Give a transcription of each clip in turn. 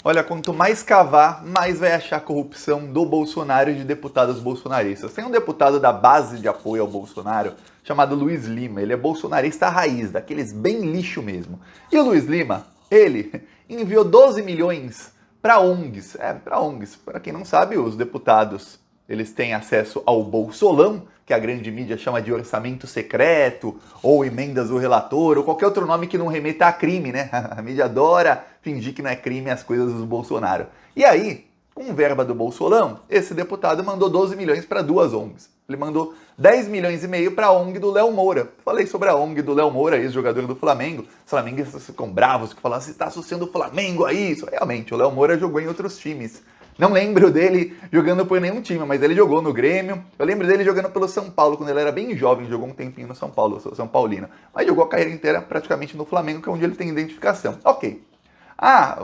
Olha, quanto mais cavar, mais vai achar corrupção do Bolsonaro e de deputados bolsonaristas. Tem um deputado da base de apoio ao Bolsonaro chamado Luiz Lima. Ele é bolsonarista raiz, daqueles bem lixo mesmo. E o Luiz Lima, ele enviou 12 milhões para ONGs. Para ONGs. Para quem não sabe, os deputados, eles têm acesso ao Bolsolão, que a grande mídia chama de orçamento secreto, ou emendas do relator, ou qualquer outro nome que não remeta a crime, né? A mídia adora fingir que não é crime as coisas do Bolsonaro. E aí, com verba do Bolsolão, esse deputado mandou 12 milhões para duas ONGs. Ele mandou 10 milhões e meio para a ONG do Léo Moura. Falei sobre a ONG do Léo Moura, ex-jogador do Flamengo. Os flamenguistas ficam bravos que falam, você está associando o Flamengo a isso. Realmente, o Léo Moura jogou em outros times. Não lembro dele jogando por nenhum time, mas ele jogou no Grêmio. Eu lembro dele jogando pelo São Paulo, quando ele era bem jovem, jogou um tempinho no São Paulo, eu sou São Paulino. Mas jogou a carreira inteira praticamente no Flamengo, que é onde ele tem identificação. Ok.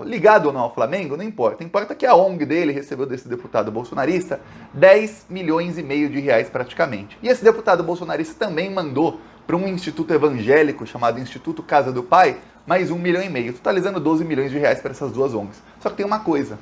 Ligado ou não ao Flamengo, não importa. Importa que a ONG dele recebeu desse deputado bolsonarista 10 milhões e meio de reais praticamente. E esse deputado bolsonarista também mandou para um instituto evangélico chamado Instituto Casa do Pai mais 1,5 milhão, totalizando 12 milhões de reais para essas duas ONGs. Só que tem uma coisa.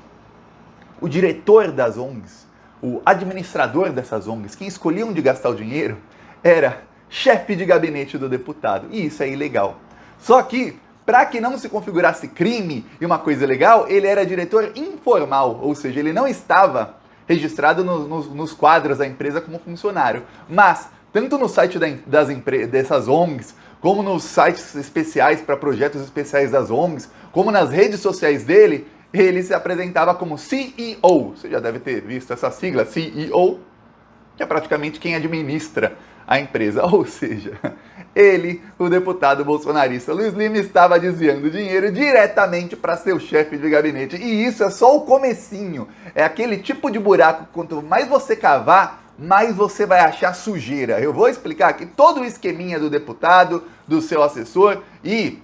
O diretor das ONGs, o administrador dessas ONGs, quem escolhia onde gastar o dinheiro, era chefe de gabinete do deputado. E isso é ilegal. Só que, para que não se configurasse crime e uma coisa ilegal, ele era diretor informal, ou seja, ele não estava registrado nos quadros da empresa como funcionário. Mas, tanto no site dessas ONGs, como nos sites especiais para projetos especiais das ONGs, como nas redes sociais dele, ele se apresentava como CEO. Você já deve ter visto essa sigla, CEO, que é praticamente quem administra a empresa. Ou seja, ele, o deputado bolsonarista Luiz Lima, estava desviando dinheiro diretamente para seu chefe de gabinete. E isso é só o comecinho. É aquele tipo de buraco, quanto mais você cavar, mais você vai achar sujeira. Eu vou explicar aqui todo o esqueminha do deputado, do seu assessor e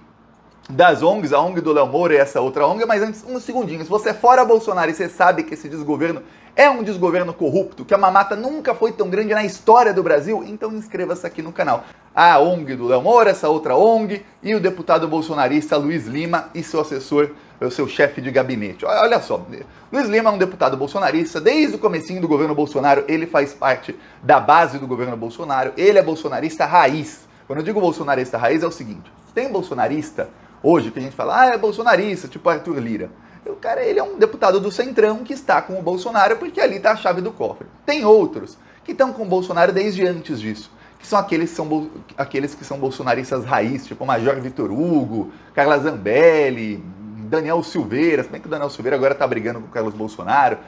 das ONGs, a ONG do Léo Moura e essa outra ONG, mas antes, um segundinho, se você é fora Bolsonaro e você sabe que esse desgoverno é um desgoverno corrupto, que a mamata nunca foi tão grande na história do Brasil, então inscreva-se aqui no canal. A ONG do Léo Moura, essa outra ONG, e o deputado bolsonarista Luiz Lima e seu assessor, o seu chefe de gabinete. Olha só, Luiz Lima é um deputado bolsonarista, desde o comecinho do governo Bolsonaro, ele faz parte da base do governo Bolsonaro, ele é bolsonarista raiz. Quando eu digo bolsonarista raiz é o seguinte, tem bolsonarista hoje que a gente fala, é bolsonarista, tipo Arthur Lira. O cara, ele é um deputado do Centrão que está com o Bolsonaro porque ali está a chave do cofre. Tem outros que estão com o Bolsonaro desde antes disso, que são aqueles que são bolsonaristas raiz, tipo Major Vitor Hugo, Carla Zambelli, Daniel Silveira, se bem que o Daniel Silveira agora está brigando com o Carlos Bolsonaro,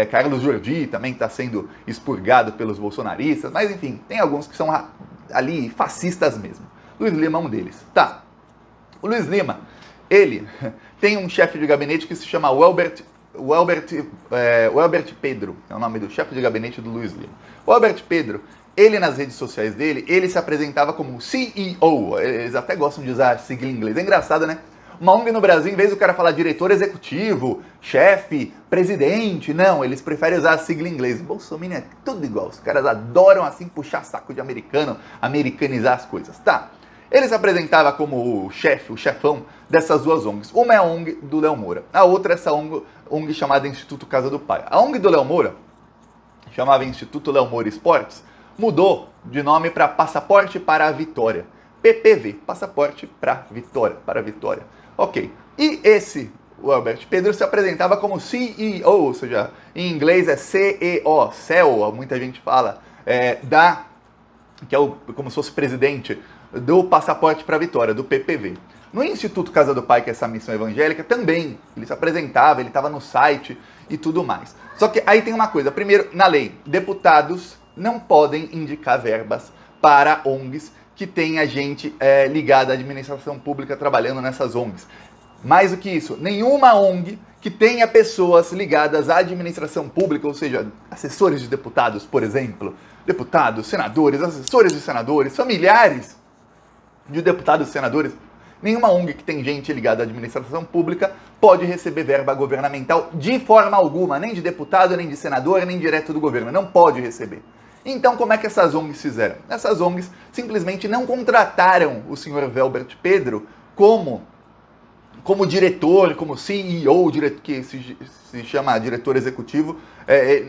Carlos Jordi também está sendo expurgado pelos bolsonaristas, mas enfim, tem alguns que são ali fascistas mesmo. Luiz Lima é um deles. Tá. O Luiz Lima, ele tem um chefe de gabinete que se chama Welbert Pedro, é o nome do chefe de gabinete do Luiz Lima. O Welbert Pedro, ele nas redes sociais dele, ele se apresentava como CEO, eles até gostam de usar sigla em inglês, é engraçado, né? Uma ONG no Brasil, em vez do cara falar diretor executivo, chefe, presidente, não, eles preferem usar a sigla em inglês. Bolsonaro é tudo igual, os caras adoram assim puxar saco de americano, americanizar as coisas, tá? Ele se apresentava como o chefe, o chefão dessas duas ONGs. Uma é a ONG do Léo Moura, a outra é essa ONG chamada Instituto Casa do Pai. A ONG do Léo Moura, chamava Instituto Léo Moura Esportes, mudou de nome para Passaporte para a Vitória. PPV, Passaporte para a Vitória. Ok. E esse, o Albert Pedro, se apresentava como CEO, ou seja, em inglês é CEO, CEO, muita gente fala, que é como se fosse presidente do Passaporte para a Vitória, do PPV. No Instituto Casa do Pai, que é essa missão evangélica, também ele se apresentava, ele estava no site e tudo mais. Só que aí tem uma coisa, primeiro, na lei, deputados não podem indicar verbas para ONGs que tenha gente ligada à administração pública trabalhando nessas ONGs. Mais do que isso, nenhuma ONG que tenha pessoas ligadas à administração pública, ou seja, assessores de deputados, por exemplo, deputados, senadores, assessores de senadores, familiares de deputados e senadores, nenhuma ONG que tem gente ligada à administração pública pode receber verba governamental de forma alguma, nem de deputado, nem de senador, nem direto do governo, não pode receber. Então, como é que essas ONGs fizeram? Essas ONGs simplesmente não contrataram o senhor Welbert Pedro como como diretor, como CEO, que se chama diretor executivo,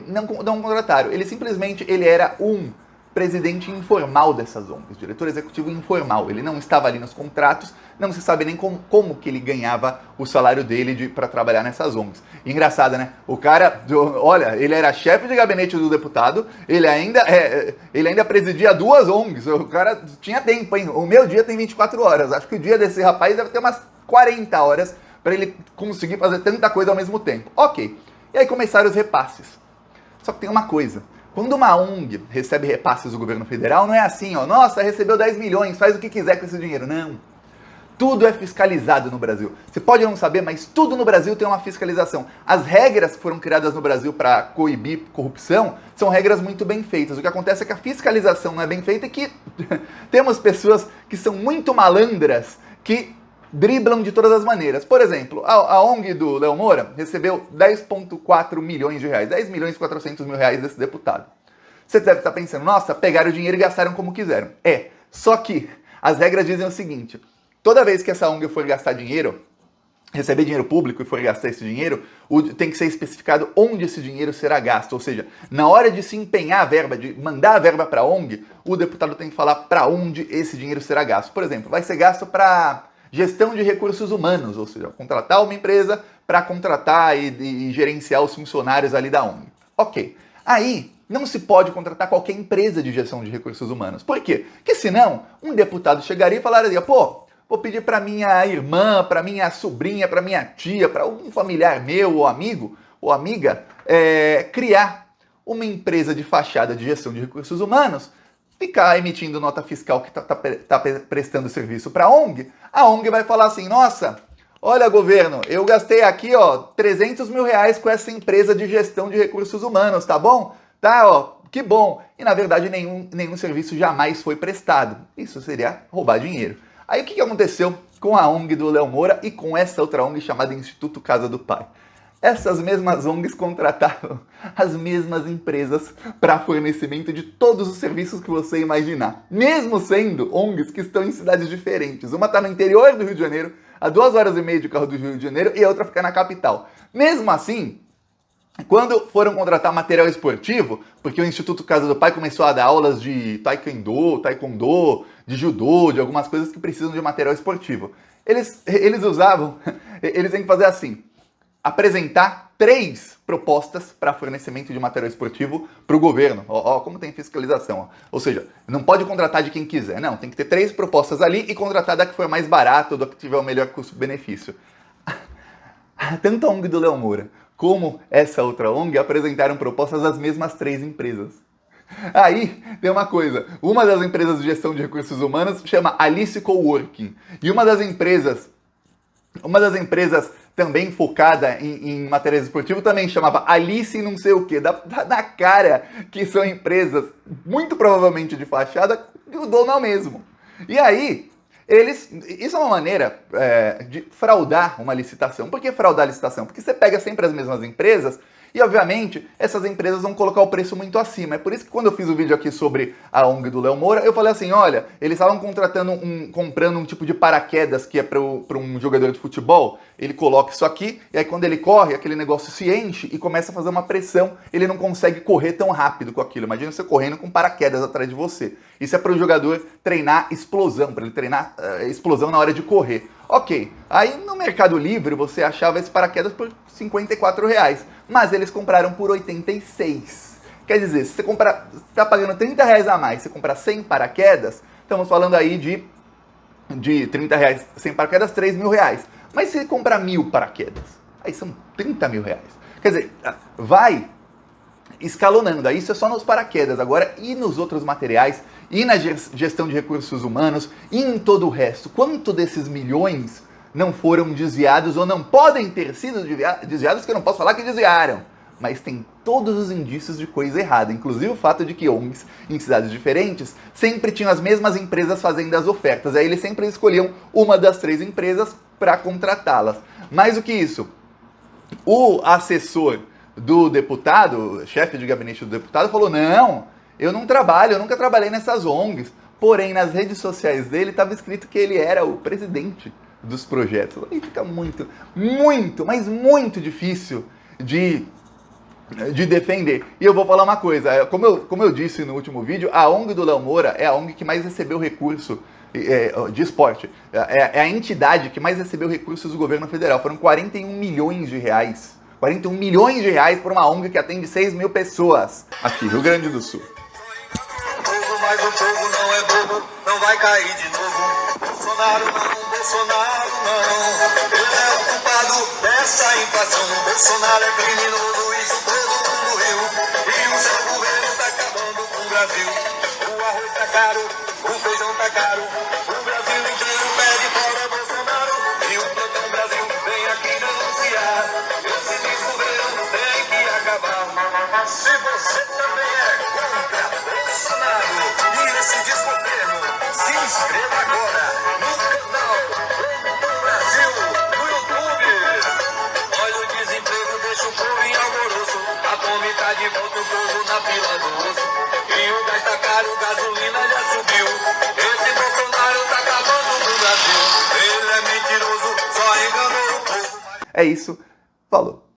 não contrataram. Ele simplesmente era um presidente informal dessas ONGs, diretor executivo informal. Ele não estava ali nos contratos, não se sabe nem como que ele ganhava o salário dele para trabalhar nessas ONGs. E engraçado, né? O cara, olha, ele era chefe de gabinete do deputado, ele ainda presidia 2 ONGs. O cara tinha tempo, hein? O meu dia tem 24 horas. Acho que o dia desse rapaz deve ter umas 40 horas para ele conseguir fazer tanta coisa ao mesmo tempo. Ok. E aí começaram os repasses. Só que tem uma coisa. Quando uma ONG recebe repasses do governo federal, não é assim, ó, nossa, recebeu 10 milhões, faz o que quiser com esse dinheiro. Não. Tudo é fiscalizado no Brasil. Você pode não saber, mas tudo no Brasil tem uma fiscalização. As regras que foram criadas no Brasil para coibir corrupção são regras muito bem feitas. O que acontece é que a fiscalização não é bem feita e que temos pessoas que são muito malandras, que driblam de todas as maneiras. Por exemplo, a ONG do Léo Moura recebeu 10,4 milhões de reais, 10 milhões e 400 mil reais desse deputado. Você deve estar pensando, nossa, pegaram o dinheiro e gastaram como quiseram. Só que as regras dizem o seguinte, toda vez que essa ONG for gastar dinheiro, receber dinheiro público e for gastar esse dinheiro, tem que ser especificado onde esse dinheiro será gasto. Ou seja, na hora de se empenhar a verba, de mandar a verba para a ONG, o deputado tem que falar para onde esse dinheiro será gasto. Por exemplo, vai ser gasto para gestão de recursos humanos, ou seja, contratar uma empresa para contratar e gerenciar os funcionários ali da ONG. Ok. Aí, não se pode contratar qualquer empresa de gestão de recursos humanos. Por quê? Porque senão, um deputado chegaria e falaria, pô, vou pedir para minha irmã, para minha sobrinha, para minha tia, para algum familiar meu ou amigo ou amiga, criar uma empresa de fachada de gestão de recursos humanos, ficar emitindo nota fiscal que está prestando serviço para a ONG vai falar assim, nossa, olha governo, eu gastei aqui 300 mil reais com essa empresa de gestão de recursos humanos, tá bom? Tá, que bom. E na verdade nenhum serviço jamais foi prestado. Isso seria roubar dinheiro. Aí o que aconteceu com a ONG do Léo Moura e com essa outra ONG chamada Instituto Casa do Pai? Essas mesmas ONGs contratavam as mesmas empresas para fornecimento de todos os serviços que você imaginar. Mesmo sendo ONGs que estão em cidades diferentes. Uma está no interior do Rio de Janeiro, a 2h30 de carro do Rio de Janeiro, e a outra fica na capital. Mesmo assim, quando foram contratar material esportivo, porque o Instituto Casa do Pai começou a dar aulas de taekwondo, de judô, de algumas coisas que precisam de material esportivo. Eles têm que fazer assim, apresentar 3 propostas para fornecimento de material esportivo para o governo. Como tem fiscalização. Ou seja, não pode contratar de quem quiser. Não, tem que ter 3 propostas ali e contratar da que for mais barato, da que tiver o melhor custo-benefício. Tanto a ONG do Léo Moura como essa outra ONG apresentaram propostas das mesmas 3 empresas. Aí tem uma coisa, uma das empresas de gestão de recursos humanos chama Alice Coworking. E uma das empresas também focada em materiais esportivos também chamava Alice não sei o que. Dá na cara que são empresas muito provavelmente de fachada e o dono é o mesmo. E aí, isso é uma maneira de fraudar uma licitação. Por que fraudar a licitação? Porque você pega sempre as mesmas empresas e, obviamente, essas empresas vão colocar o preço muito acima. É por isso que quando eu fiz o vídeo aqui sobre a ONG do Léo Moura, eu falei assim, olha, eles estavam comprando um tipo de paraquedas que é para um jogador de futebol. Ele coloca isso aqui, e aí quando ele corre, aquele negócio se enche e começa a fazer uma pressão. Ele não consegue correr tão rápido com aquilo. Imagina você correndo com paraquedas atrás de você. Isso é para o jogador treinar explosão, para ele treinar explosão na hora de correr. Ok, aí no Mercado Livre você achava esse paraquedas por R$54, mas eles compraram por 86. Quer dizer, se você está pagando R$30 a mais, você comprar 100 paraquedas, estamos falando aí de R$30, 100 paraquedas, R$3.000. Mas se você comprar 1.000 paraquedas, aí são R$30.000. Quer dizer, vai escalonando, isso é só nos paraquedas. Agora, e nos outros materiais, e na gestão de recursos humanos, e em todo o resto, quanto desses milhões não foram desviados ou não podem ter sido desviados, que eu não posso falar que desviaram, mas tem todos os indícios de coisa errada, inclusive o fato de que ONGs em cidades diferentes sempre tinham as mesmas empresas fazendo as ofertas, aí eles sempre escolhiam uma das 3 empresas para contratá-las. Mais do que isso, o assessor do deputado, chefe de gabinete do deputado, falou, não, eu nunca trabalhei nessas ONGs, porém nas redes sociais dele estava escrito que ele era o presidente dos projetos. Aí fica muito, muito, mas muito difícil de defender. E eu vou falar uma coisa, como eu disse no último vídeo, a ONG do Léo Moura é a ONG que mais recebeu recurso de esporte. É a entidade que mais recebeu recursos do governo federal. Foram 41 milhões de reais. 41 milhões de reais por uma ONG que atende 6 mil pessoas aqui, Rio Grande do Sul. Mas o povo não é bobo, não vai cair de novo. Bolsonaro não, Bolsonaro não. Ele é o culpado dessa inflação. Bolsonaro é criminoso, isso todo mundo viu. E o seu governo tá acabando com o Brasil. O arroz tá caro, o feijão tá caro. O Brasil inteiro pede fora Bolsonaro. E o Plantão Brasil vem aqui denunciar. Esse desgoverno tem que acabar. Se você também é contra Bolsonaro e esse desgoverno, se inscreva agora no canal Plantão Brasil no YouTube. Olha o desemprego, deixa o povo em alvoroço. A fome tá de volta, o povo na fila do osso. E o gás tá caro, gasolina já subiu. Esse Bolsonaro tá acabando no Brasil. Ele é mentiroso, só enganou o povo. É isso, falou.